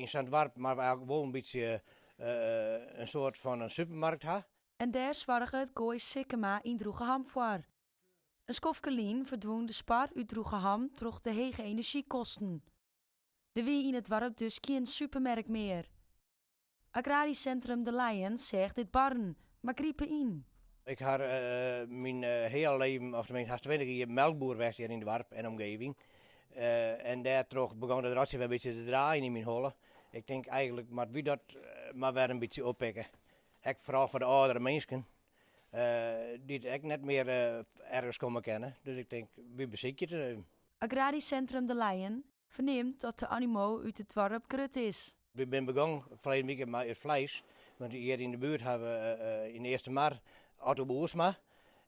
in Zandwarp maar we eigenlijk wel een beetje een soort van een supermarkt hebben. En daar zorgt het Gooi Sikkema in Droegeham voor. Een skofkelien verdwoen de spar uit Droegeham troch de hege energiekosten. Er wie in het dorp dus geen supermerk meer. Agrarisch Centrum De Lions zegt dit barren, maar griepen in. Ik heb mijn hele leven, of tenminste haast 20 jaar melkboer geweest hier in de Warp en omgeving. En daar toch begon de ratje weer een beetje te draaien in mijn holle. Ik denk eigenlijk, maar wie dat maar weer een beetje oppikken. Ik vooral voor de oudere mensen, die ik net meer ergens komen kennen. Dus ik denk, wie bezit je het? Agrarisch Centrum De Lion verneemt dat de animo uit het dorp grut is. We zijn begonnen verleden weekend met het vlees. Want hier in de buurt hebben we in de eerste maart Otto Boersma.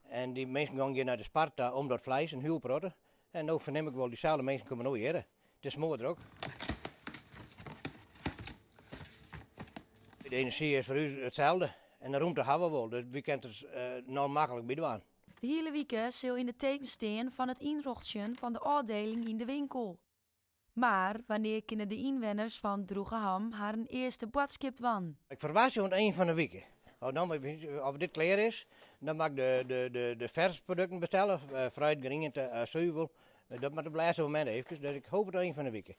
En die mensen gaan hier naar de Sparta om dat vlees en hulprotten. En nu verneem ik wel, diezelfde mensen komen nooit hier. Het is mooi er ook. De energie is voor u hetzelfde. En de ruimte hebben we wel, dus we kunnen het nou makkelijk bieden. De hele week zal in de teken staan van het inrochtjen van de afdeling in de winkel. Maar wanneer kunnen de inwoners van Droegeham haar een eerste boodschap wan? Ik verwacht je aan het eind van de week. Als dit klaar is, dan mag ik de versproducten bestellen. Fruit, groente, zuivel. Dat moet op het laatste moment even. Dus ik hoop het eind van de week.